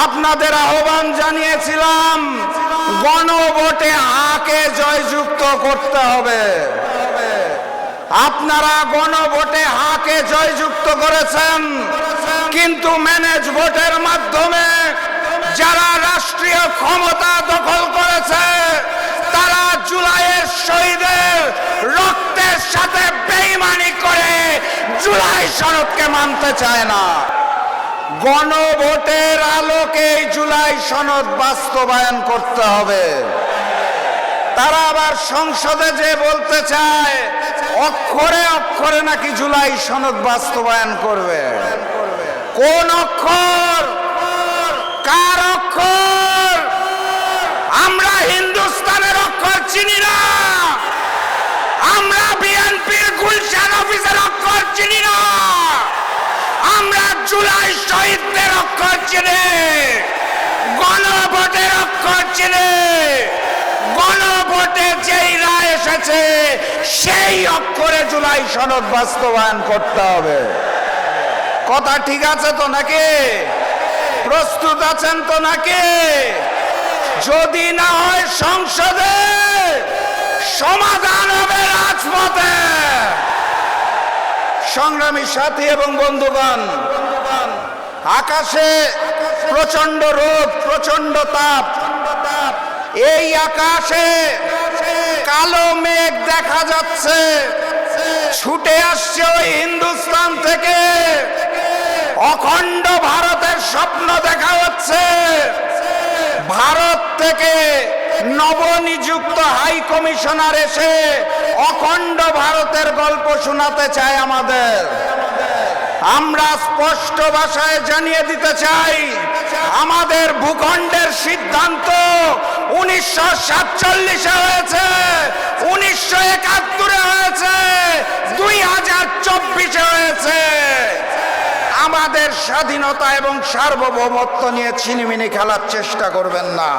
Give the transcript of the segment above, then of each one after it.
আপনাদের আহ্বান জানিয়েছিলাম গণভোটে হাকে জয়যুক্ত করতে হবে। আপনারা গণভোটে হাকে জয়যুক্ত করেছেন, কিন্তু ম্যানেজ ভোটের মাধ্যমে যারা রাষ্ট্রীয় ক্ষমতা দখল করেছে তারা জুলাইয়ের শহীদের রক্তের সাথে বেঈমানি করে জুলাই সনদকে মানতে চায় না। গণভোটের আলোকে জুলাই সনদ বাস্তবায়ন করতে হবে। তারা আবার সংসদে যে বলতে চায় অক্ষরে অক্ষরে নাকি জুলাই সনদ বাস্তবায়ন করবে। কোন অক্ষর? কার অক্ষর? আমরা হিন্দুস্তানের অক্ষর চিনি না, আমরা বিএনপির গুলশান অফিসের অক্ষর চিনি না, আমরা জুলাই শহীদদের অক্ষর চিনি, গণভোটের অক্ষর চিনি। গণভোটে যেই রায় এসেছে সেই অক্ষরে জুলাই সনদ বাস্তবায়ন করতে হবে। কথা ঠিক আছে তো নাকি? প্রস্তুত আছেন তো নাকি? যদি না হয় সংসদে, সমাধান হবে রাজপথে। সংগ্রামী সাথী এবং বন্ধুগণ, আকাশে প্রচন্ড রোদ, প্রচন্ড তাপ। এই আকাশে কালো মেঘ দেখা যাচ্ছে, ছুটে আসছে ওই হিন্দুস্তান থেকে। অখণ্ড ভারতের স্বপ্ন দেখা হচ্ছে। ভারত থেকে নবনিযুক্ত হাই কমিশনার এসে অখণ্ড ভারতের গল্প শোনাতে চায় আমাদের। আমরা স্পষ্ট ভাষায় জানিয়ে দিতে চাই, আমাদের ভূখণ্ডের সিদ্ধান্ত 1947-এ হয়েছে, 1971-এ হয়েছে, 2024-এ হয়েছে। আমাদের স্বাধীনতা এবং সার্বভৌমত্ব নিয়ে ছিনিমিনি খেলার চেষ্টা করবেন না।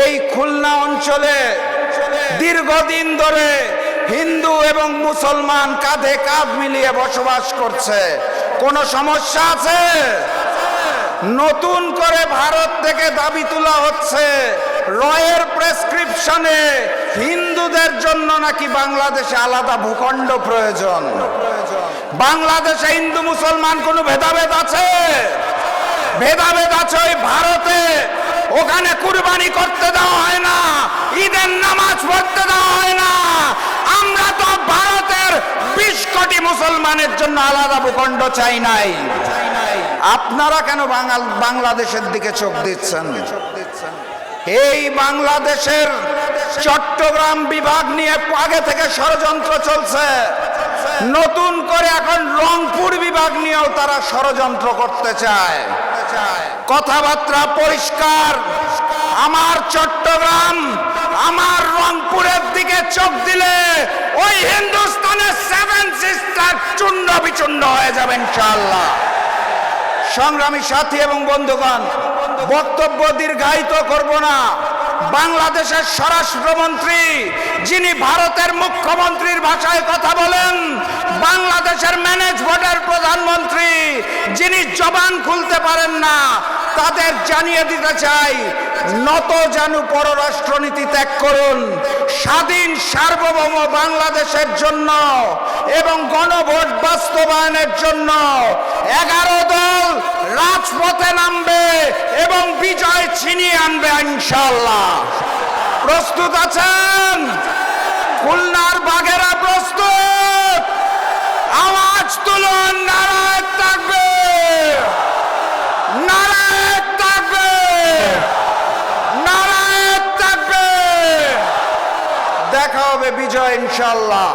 এই খুলনা অঞ্চলে দীর্ঘদিন ধরে হিন্দু এবং মুসলমান কাঁধে কাঁধ মিলিয়ে বসবাস করছে। কোনো সমস্যা আছে? নতুন করে ভারত থেকে দাবি তোলা হচ্ছে রয়ের প্রেসক্রিপশনে হিন্দুদের জন্য নাকি বাংলাদেশে আলাদা ভূখণ্ড প্রয়োজন। বাংলাদেশে হিন্দু মুসলমান কোনো ভেদাভেদ আছে? ভেদাভেদ আছে ওই ভারতে। ওখানে কুরবানি করতে দেওয়া হয় না, ঈদের নামাজ পড়তে দেওয়া হয় না। আমরা তো ভারতের 20 কোটি মুসলমানের জন্য আলাদা ভূখণ্ড চাই নাই। আপনারা কেন বাংলাদেশের দিকে চোখ দিচ্ছেন? এই বাংলাদেশের চট্টগ্রাম বিভাগ নিয়ে আগে থেকে ষড়যন্ত্র চলছে। নতুন করে এখন রংপুর বিভাগ নিয়েও তারা ষড়যন্ত্র করতে চায়। কথাবার্তা পরিষ্কার, আমার চট্টগ্রাম, আমার রংপুরের দিকে চোখ দিলে ওই হিন্দুস্তানের 7 সিস্টার চূর্ণ বিচূর্ণ হয়ে যাবে ইনশাআল্লাহ। সংগ্রামী সাথী এবং বন্ধুগণ, বক্তব্য দীর্ঘায়িত করব না। বাংলাদেশের স্বরাষ্ট্রমন্ত্রী, যিনি ভারতের মুখ্যমন্ত্রীর ভাষায় কথা বলেন, বাংলাদেশের ম্যানেজ ভোটের প্রধানমন্ত্রী, যিনি জবান খুলতে পারেন না, তাদের জানিয়ে দিতে চাই, নত জানু পররাষ্ট্রনীতি ত্যাগ করুন। স্বাধীন সার্বভৌম বাংলাদেশের জন্য এবং গণভোট বাস্তবায়নের জন্য 11 দল রাজপথে নামবে এবং বিজয় ছিনিয়ে আনবে ইনশাআল্লাহ। প্রস্তুত আছেন? খুলনার বাঘেরা প্রস্তুত? আওয়াজ তুলুন, নারায়ে তাকবীর, নারায়ে তাকবীর, নারায়ে তাকবীর। দেখা হবে বিজয় ইনশাআল্লাহ।